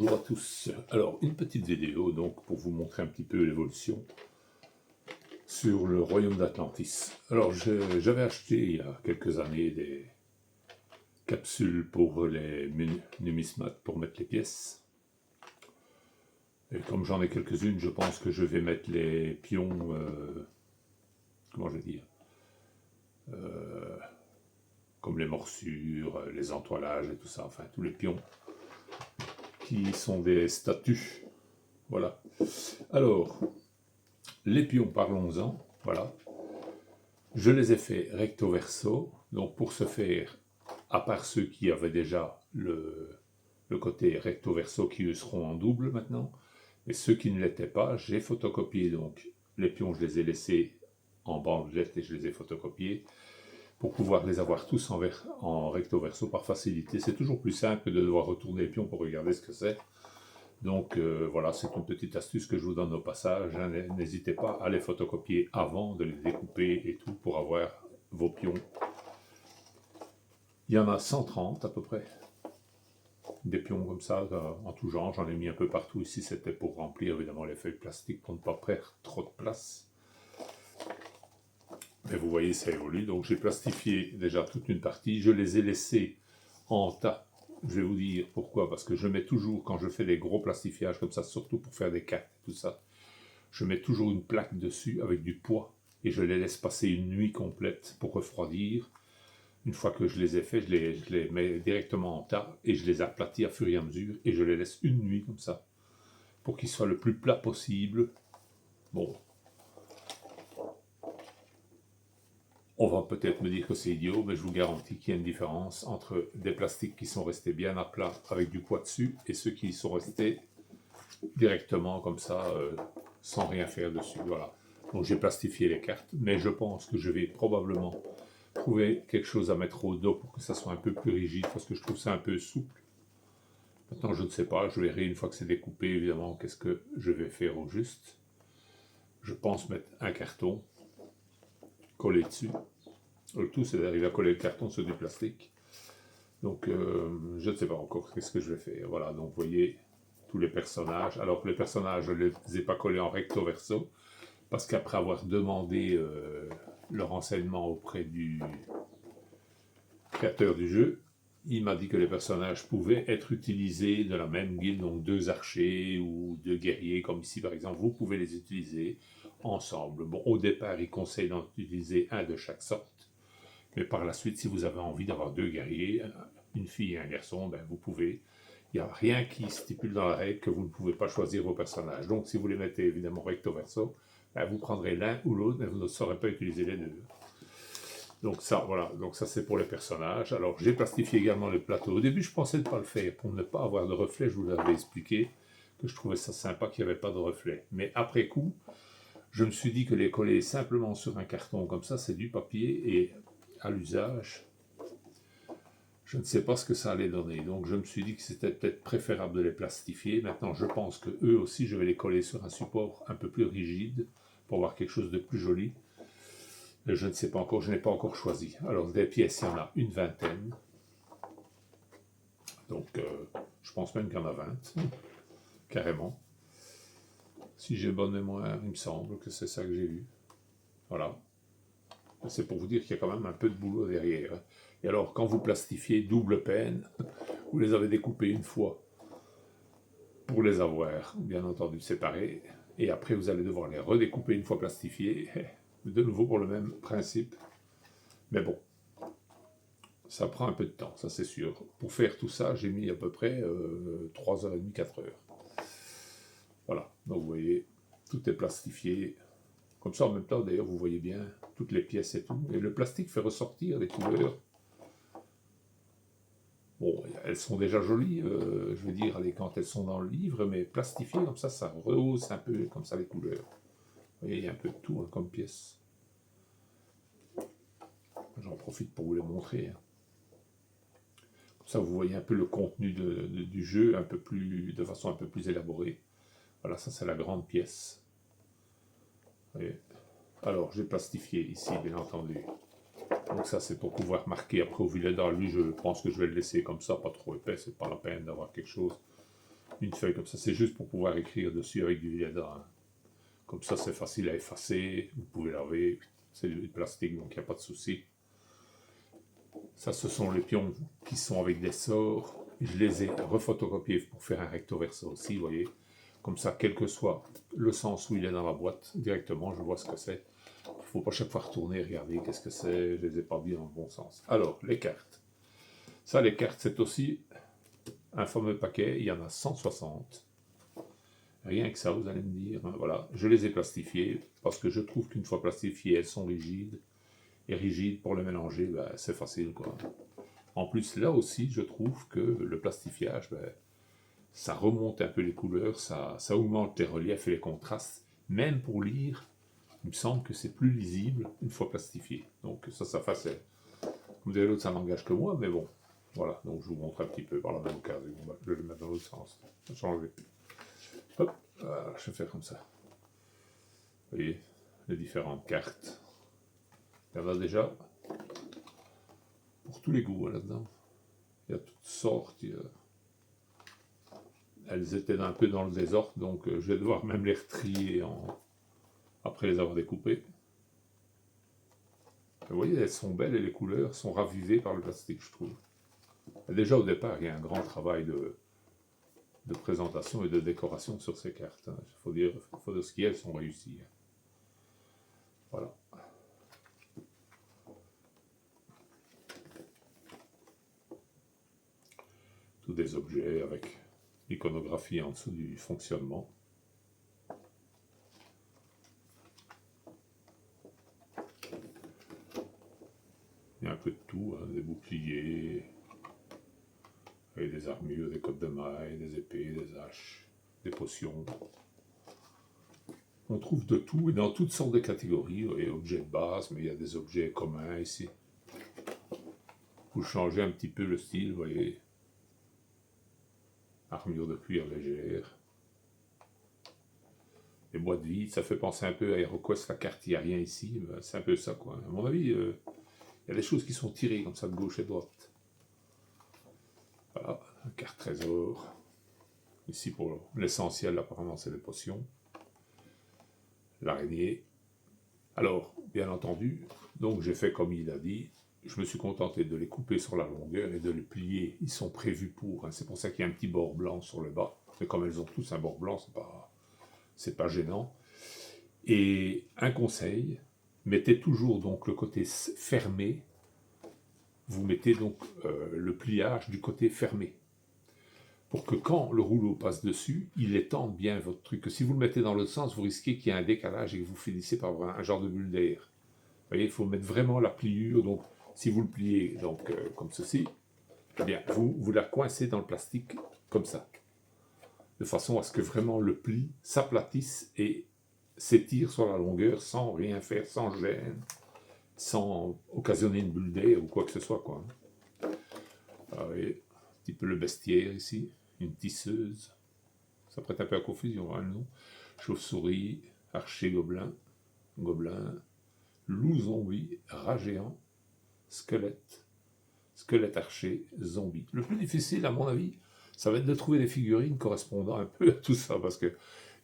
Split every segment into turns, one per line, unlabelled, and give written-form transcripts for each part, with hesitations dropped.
Bonjour à tous. Alors, une petite vidéo donc pour vous montrer un petit peu l'évolution sur le royaume d'Atlantis. Alors, j'avais acheté il y a quelques années des capsules pour les numismates pour mettre les pièces. Et comme j'en ai quelques-unes, je pense que je vais mettre les pions, comment je vais dire, comme les morsures, les entoilages et tout ça, enfin tous les pions qui sont des statues. Voilà. Alors, les pions, parlons-en. Voilà. Je les ai fait recto verso. Donc pour ce faire, à part ceux qui avaient déjà le côté recto verso qui eux seront en double maintenant, et ceux qui ne l'étaient pas, j'ai photocopié. Donc les pions, je les ai laissés en bandelette et je les ai photocopiés pour pouvoir les avoir tous en recto verso par facilité. C'est toujours plus simple que de devoir retourner les pions pour regarder ce que c'est. Donc voilà, c'est une petite astuce que je vous donne au passage. N'hésitez pas à les photocopier avant de les découper et tout pour avoir vos pions. Il y en a 130 à peu près. Des pions comme ça, en tout genre. J'en ai mis un peu partout ici. C'était pour remplir évidemment les feuilles plastiques pour ne pas perdre trop de place. Mais vous voyez, ça évolue. Donc j'ai plastifié déjà toute une partie. Je les ai laissés en tas. Je vais vous dire pourquoi, parce que je mets toujours, quand je fais des gros plastifiages comme ça, surtout pour faire des cartes et tout ça, je mets toujours une plaque dessus avec du poids et je les laisse passer une nuit complète pour refroidir. Une fois que je les ai faits, je les mets directement en tas et je les aplatis à fur et à mesure et je les laisse une nuit comme ça pour qu'ils soient le plus plat possible. Bon. On va peut-être me dire que c'est idiot, mais je vous garantis qu'il y a une différence entre des plastiques qui sont restés bien à plat avec du poids dessus et ceux qui sont restés directement comme ça, sans rien faire dessus. Voilà. Donc j'ai plastifié les cartes, mais je pense que je vais probablement trouver quelque chose à mettre au dos pour que ça soit un peu plus rigide, parce que je trouve ça un peu souple. Maintenant, je ne sais pas, je verrai une fois que c'est découpé, évidemment, qu'est-ce que je vais faire au juste. Je pense mettre un carton collé dessus. Le tout, c'est d'arriver à coller le carton sur du plastique. Donc, je ne sais pas encore qu'est-ce que je vais faire. Voilà, donc vous voyez tous les personnages. Alors, les personnages, je ne les ai pas collés en recto verso, parce qu'après avoir demandé le renseignement auprès du créateur du jeu, il m'a dit que les personnages pouvaient être utilisés de la même guilde, donc 2 archers ou 2 guerriers, comme ici par exemple, vous pouvez les utiliser ensemble. Bon, au départ, il conseille d'en utiliser un de chaque sorte, mais par la suite, si vous avez envie d'avoir 2 guerriers, une fille et un garçon, ben vous pouvez. Il n'y a rien qui stipule dans la règle que vous ne pouvez pas choisir vos personnages. Donc, si vous les mettez évidemment recto verso, ben, vous prendrez l'un ou l'autre, mais vous ne saurez pas utiliser les deux. Donc ça, voilà, donc ça c'est pour les personnages. Alors j'ai plastifié également le plateau. Au début, je pensais ne pas le faire pour ne pas avoir de reflet. Je vous l'avais expliqué que je trouvais ça sympa qu'il n'y avait pas de reflet. Mais après coup, je me suis dit que les coller simplement sur un carton comme ça, c'est du papier et à l'usage, je ne sais pas ce que ça allait donner. Donc je me suis dit que c'était peut-être préférable de les plastifier. Maintenant, je pense que eux aussi, je vais les coller sur un support un peu plus rigide pour avoir quelque chose de plus joli. Je ne sais pas encore, je n'ai pas encore choisi. Alors, des pièces, il y en a une vingtaine. Donc, je pense même qu'il y en a 20, carrément. Si j'ai bonne mémoire, il me semble que c'est ça que j'ai vu. Voilà. C'est pour vous dire qu'il y a quand même un peu de boulot derrière. Et alors, quand vous plastifiez double peine, vous les avez découpés une fois pour les avoir, bien entendu, séparés. Et après, vous allez devoir les redécouper une fois plastifiés, de nouveau pour le même principe. Mais bon, ça prend un peu de temps, ça c'est sûr. Pour faire tout ça, j'ai mis à peu près 3h30, 4h. Voilà, donc vous voyez, tout est plastifié. Comme ça, en même temps, d'ailleurs, vous voyez bien toutes les pièces et tout. Et le plastique fait ressortir les couleurs. Bon, elles sont déjà jolies, je veux dire, quand elles sont dans le livre, mais plastifiées comme ça rehausse un peu comme ça les couleurs. Vous voyez, il y a un peu de tout hein, comme pièce. J'en profite pour vous les montrer. Hein. Comme ça, vous voyez un peu le contenu du jeu de façon un peu plus élaborée. Voilà, ça c'est la grande pièce. Et alors, j'ai plastifié ici, bien entendu. Donc ça, c'est pour pouvoir marquer. Après, au Villedin, lui, je pense que je vais le laisser comme ça, pas trop épais. C'est pas la peine d'avoir quelque chose Une feuille comme ça, c'est juste pour pouvoir écrire dessus avec du lait. Comme ça, c'est facile à effacer, vous pouvez laver, c'est du plastique, donc il n'y a pas de souci. Ça, ce sont les pions qui sont avec des sorts. Je les ai refotocopiés pour faire un recto verso aussi, vous voyez. Comme ça, quel que soit le sens où il est dans la boîte, directement, je vois ce que c'est. Il ne faut pas chaque fois retourner, regarder qu'est-ce que c'est, je ne les ai pas mis dans le bon sens. Alors, les cartes. Ça, les cartes, c'est aussi un fameux paquet, il y en a 160. Rien que ça, vous allez me dire, hein, voilà. Je les ai plastifiées, parce que je trouve qu'une fois plastifiées, elles sont rigides. Et rigides, pour les mélanger, ben, c'est facile, quoi. En plus, là aussi, je trouve que le plastifiage, ben, ça remonte un peu les couleurs, ça augmente les reliefs et les contrastes. Même pour lire, il me semble que c'est plus lisible une fois plastifié. Donc ça fait. Comme dirait l'autre, ça n'engage que moi, mais bon. Voilà, donc je vous montre un petit peu par la même occasion. Je vais le mettre dans l'autre sens. Je vais changer. Hop, voilà, je vais faire comme ça. Vous voyez, les différentes cartes. Il y en a déjà pour tous les goûts là-dedans. Il y a toutes sortes. Elles étaient un peu dans le désordre, donc je vais devoir même les retrier après les avoir découpées. Vous voyez, elles sont belles et les couleurs sont ravivées par le plastique, je trouve. Et déjà au départ, il y a un grand travail de présentation et de décoration sur ces cartes. Il faut dire ce qu'elles sont réussies. Voilà. Tous des objets avec l'iconographie en dessous du fonctionnement. Il y a un peu de tout, hein, des boucliers, avec des armures, des cottes de mailles, des épées, des haches, des potions. On trouve de tout et dans toutes sortes de catégories. Il y a objets de base, mais il y a des objets communs ici. Vous changez un petit peu le style, vous voyez. Armure de cuir légère. Les boîtes vides, ça fait penser un peu à HeroQuest, la carte, il n'y a rien ici. C'est un peu ça, quoi. À mon avis, il y a des choses qui sont tirées comme ça de gauche et de droite. Voilà, la carte trésor. Ici, pour l'essentiel, apparemment, c'est les potions. L'araignée. Alors, bien entendu, donc j'ai fait comme il a dit. Je me suis contenté de les couper sur la longueur et de les plier. Ils sont prévus pour. Hein. C'est pour ça qu'il y a un petit bord blanc sur le bas. Mais comme elles ont tous un bord blanc, c'est pas gênant. Et un conseil, mettez toujours donc le côté fermé. Vous mettez donc le pliage du côté fermé. Pour que quand le rouleau passe dessus, il étende bien votre truc. Que si vous le mettez dans l'autre sens, vous risquez qu'il y ait un décalage et que vous finissez par avoir un genre de bulle d'air. Vous voyez, il faut mettre vraiment la pliure. Donc, si vous le pliez donc, comme ceci, eh bien, vous la coincez dans le plastique comme ça. De façon à ce que vraiment le pli s'aplatisse et s'étire sur la longueur sans rien faire, sans gêne, sans occasionner une bulle d'air ou quoi que ce soit, quoi. Ah oui, un petit peu le bestiaire ici, une tisseuse. Ça prête un peu à confusion, hein, le nom. Chauve-souris, archer gobelin, loup zombie, rat géant, squelette, squelette archer, zombie. Le plus difficile, à mon avis, ça va être de trouver des figurines correspondant un peu à tout ça, parce que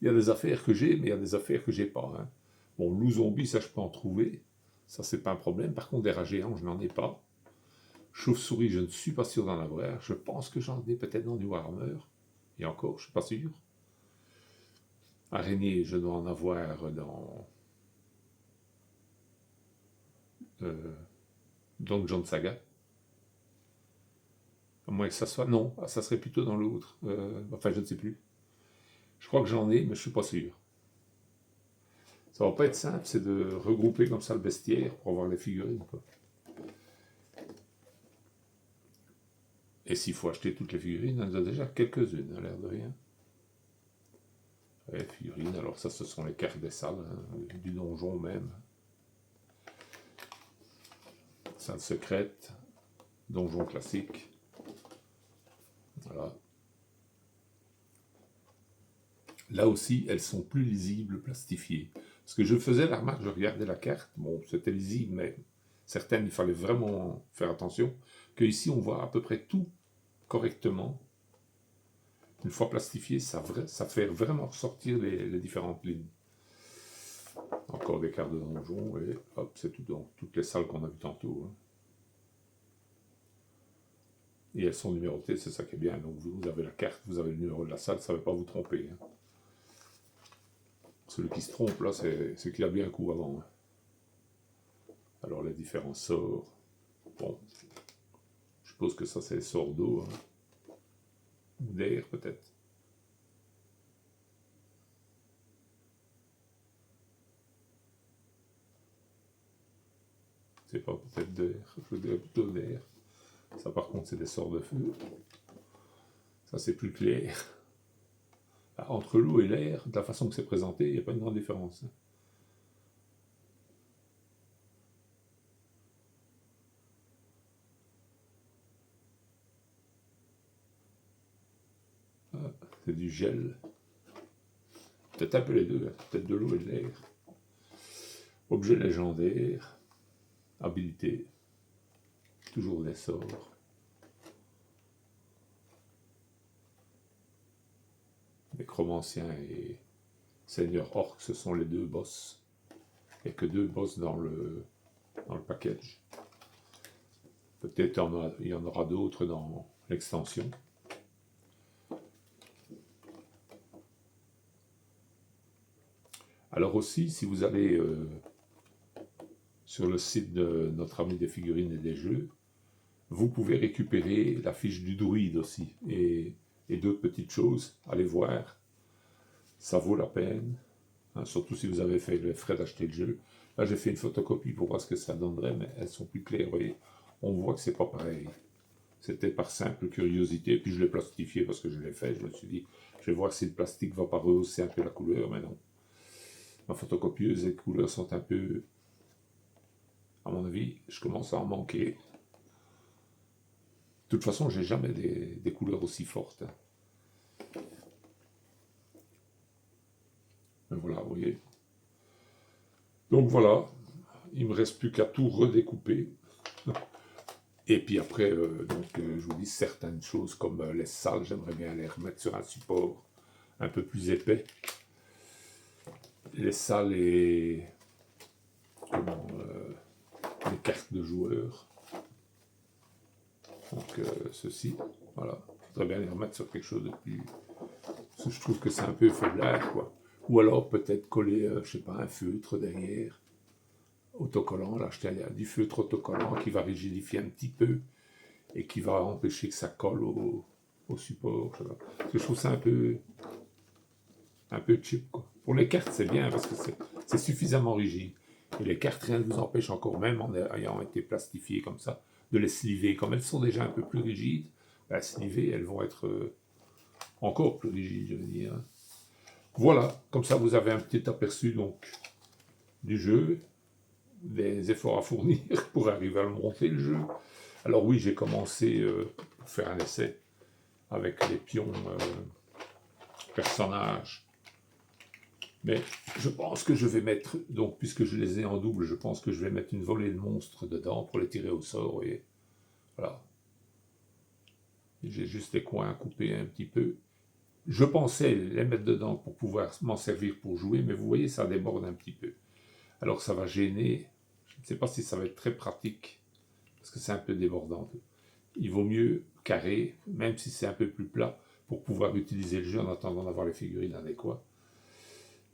il y a des affaires que j'ai, mais il y a des affaires que j'ai pas. Hein. Bon, loup zombie, ça je peux en trouver, ça c'est pas un problème. Par contre, des rats géants, je n'en ai pas. Chauve-souris, je ne suis pas sûr d'en avoir. Je pense que j'en ai peut-être dans du Warhammer. Et encore, je ne suis pas sûr. Araignée, je dois en avoir dans Dungeon Saga. À moins que ça soit... Non, ça serait plutôt dans l'autre. Enfin, je ne sais plus. Je crois que j'en ai, mais je ne suis pas sûr. Ça va pas être simple, c'est de regrouper comme ça le bestiaire pour avoir les figurines, quoi. Et s'il faut acheter toutes les figurines, il y en a déjà quelques-unes, à l'air de rien. Ouais, figurines, alors ça, ce sont les cartes des salles, hein, du donjon même. Salle secrète, donjon classique. Voilà. Là aussi, elles sont plus lisibles, plastifiées. Parce que je faisais la remarque, je regardais la carte, bon, c'était lisible, mais certaines, il fallait vraiment faire attention, que ici, on voit à peu près tout correctement. Une fois plastifié, ça fait vraiment ressortir les différentes lignes. Encore des cartes de donjon, et hop, c'est tout dans toutes les salles qu'on a vues tantôt. Hein. Et elles sont numérotées, c'est ça qui est bien. Donc vous avez la carte, vous avez le numéro de la salle, ça ne va pas vous tromper. Hein. Celui qui se trompe, là, c'est qu'il a bien un coup avant. Hein. Alors les différents sorts. Bon, je suppose que ça, c'est les sorts d'eau. Hein. Ou d'air, peut-être. C'est pas peut-être d'air, je dirais plutôt d'air. Ça, par contre, c'est des sorts de feu. Ça, c'est plus clair. Entre l'eau et l'air, de la façon que c'est présenté, il n'y a pas une grande différence. Ah, c'est du gel. Peut-être un peu les deux, peut-être de l'eau et de l'air. Objet légendaire. Habilité. Toujours des sorts. Nécromancien et Seigneur Orc, ce sont les deux boss. Il n'y a que deux boss dans le package. Peut-être il y en aura d'autres dans l'extension. Alors aussi, si vous allez sur le site de notre ami des figurines et des jeux, vous pouvez récupérer la fiche du druide aussi, et d'autres petites choses. Allez voir, ça vaut la peine, hein, surtout si vous avez fait les frais d'acheter le jeu. Là, j'ai fait une photocopie pour voir ce que ça donnerait, mais elles sont plus claires, vous voyez. On voit que c'est pas pareil. C'était par simple curiosité, puis je l'ai plastifié parce que je l'ai fait. Je me suis dit, je vais voir si le plastique va pas rehausser un peu la couleur, mais non. Ma photocopieuse, les couleurs sont un peu... À mon avis, je commence à en manquer. De toute façon, j'ai jamais des couleurs aussi fortes. Hein. Mais voilà, vous voyez. Donc voilà, il me reste plus qu'à tout redécouper. Et puis après, je vous dis certaines choses comme les salles, j'aimerais bien les remettre sur un support un peu plus épais. Les salles et les cartes de joueurs. Donc ceci, voilà. Je voudrais bien les remettre sur quelque chose de plus... Parce que je trouve que c'est un peu faiblard, quoi. Ou alors peut-être coller, je sais pas, un feutre derrière, autocollant. Là, acheter du feutre autocollant qui va rigidifier un petit peu et qui va empêcher que ça colle au support. Je sais pas. Parce que je trouve ça un peu cheap, quoi. Pour les cartes, c'est bien parce que c'est suffisamment rigide. Et les cartes, rien ne vous empêche encore, même en ayant été plastifiées comme ça, de les sliver. Comme elles sont déjà un peu plus rigides, ben, slivées, elles vont être encore plus rigides, je veux dire. Voilà, comme ça vous avez un petit aperçu donc du jeu, des efforts à fournir pour arriver à le monter le jeu. Alors oui, j'ai commencé pour faire un essai avec les pions personnages. Mais je pense que je vais mettre, donc puisque je les ai en double, je pense que je vais mettre une volée de monstres dedans pour les tirer au sort. Et voilà. J'ai juste les coins à couper un petit peu. Je pensais les mettre dedans pour pouvoir m'en servir pour jouer, mais vous voyez, ça déborde un petit peu. Alors ça va gêner. Je ne sais pas si ça va être très pratique, parce que c'est un peu débordant. Il vaut mieux carré, même si c'est un peu plus plat, pour pouvoir utiliser le jeu en attendant d'avoir les figurines adéquates.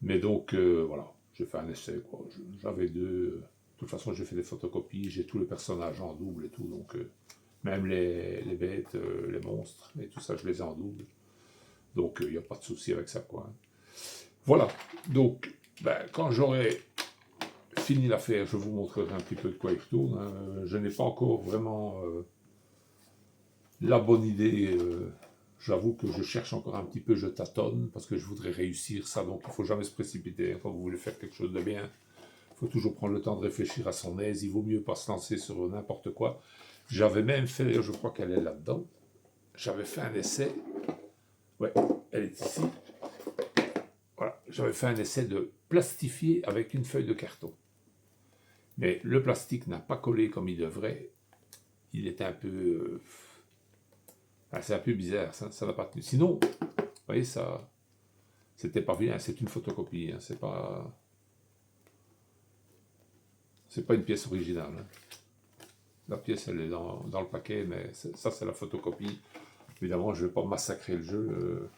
Mais donc, voilà, j'ai fait un essai, quoi. J'avais deux... De toute façon, j'ai fait des photocopies, j'ai tous les personnages en double et tout, donc... même les bêtes, les monstres, et tout ça, je les ai en double. Donc, il n'y a pas de souci avec ça, quoi. Voilà, donc, quand j'aurai fini l'affaire, je vous montrerai un petit peu de quoi il retourne. Hein. Je n'ai pas encore vraiment la bonne idée. J'avoue que je cherche encore un petit peu, je tâtonne, parce que je voudrais réussir ça, donc il ne faut jamais se précipiter. Quand vous voulez faire quelque chose de bien, il faut toujours prendre le temps de réfléchir à son aise. Il vaut mieux pas se lancer sur n'importe quoi. J'avais même fait, je crois qu'elle est là-dedans, j'avais fait un essai. Ouais, elle est ici. Voilà, j'avais fait un essai de plastifier avec une feuille de carton. Mais le plastique n'a pas collé comme il devrait. Il était un peu... c'est un peu bizarre, ça n'a pas tenu. Sinon, voyez, ça, c'était pas bien, c'est une photocopie, hein, c'est pas une pièce originale, hein. La pièce, elle est dans le paquet, mais ça, c'est la photocopie. Évidemment, je ne vais pas massacrer le jeu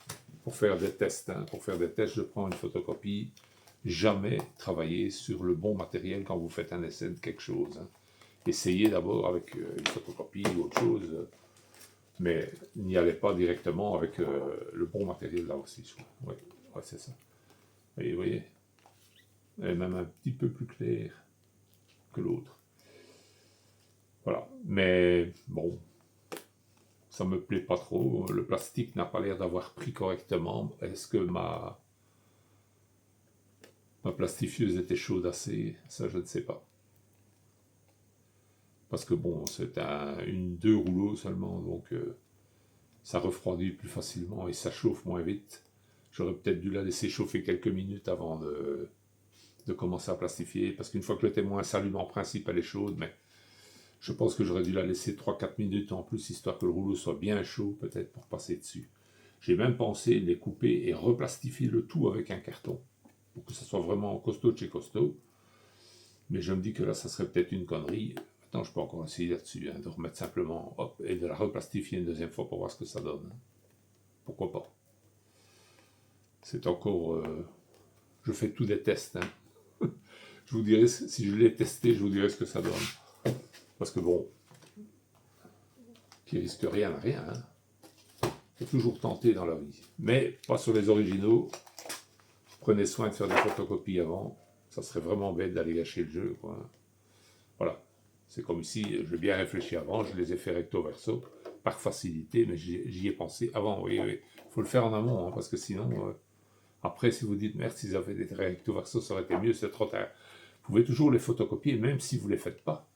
pour faire des tests, hein. Pour faire des tests, je prends une photocopie. Jamais travailler sur le bon matériel quand vous faites un essai de quelque chose, hein. Essayez d'abord avec une photocopie ou autre chose, mais n'y allez pas directement avec le bon matériel là aussi. Oui, ouais, c'est ça. Et vous voyez, elle est même un petit peu plus claire que l'autre. Voilà, mais bon, ça me plaît pas trop. Le plastique n'a pas l'air d'avoir pris correctement. Est-ce que ma plastifieuse était chaude assez? Ça, je ne sais pas. Parce que bon, c'est deux rouleaux seulement, donc ça refroidit plus facilement et ça chauffe moins vite. J'aurais peut-être dû la laisser chauffer quelques minutes avant de commencer à plastifier, parce qu'une fois que le témoin s'allume en principe, elle est chaude, mais je pense que j'aurais dû la laisser 3-4 minutes en plus, histoire que le rouleau soit bien chaud, peut-être pour passer dessus. J'ai même pensé les couper et replastifier le tout avec un carton, pour que ça soit vraiment costaud de chez costaud. Mais je me dis que là, ça serait peut-être une connerie. Maintenant, je peux encore essayer là-dessus, hein, de remettre simplement, hop, et de la replastifier une deuxième fois pour voir ce que ça donne. Pourquoi pas. C'est encore... je fais tous des tests, hein. Je vous dirai, si je l'ai testé, je vous dirai ce que ça donne. Parce que bon, qui risque rien à rien, hein. Faut toujours tenter dans la vie. Mais pas sur les originaux. Prenez soin de faire des photocopies avant. Ça serait vraiment bête d'aller gâcher le jeu, quoi. Voilà. C'est comme ici, j'ai bien réfléchi avant, je les ai fait recto verso, par facilité, mais j'y ai pensé avant. Oui, oui. Il faut le faire en amont, hein, parce que sinon, après, si vous dites merde, s'ils avaient des recto verso, ça aurait été mieux, c'est trop tard. Vous pouvez toujours les photocopier, même si vous ne les faites pas.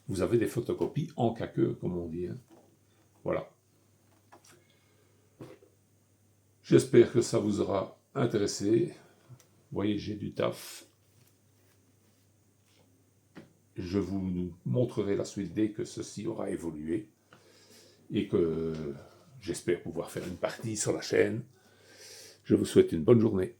Vous avez des photocopies en cas que, comme on dit, hein. Voilà. J'espère que ça vous aura intéressé. Vous voyez, j'ai du taf. Je vous montrerai la suite dès que ceci aura évolué et que j'espère pouvoir faire une partie sur la chaîne. Je vous souhaite une bonne journée.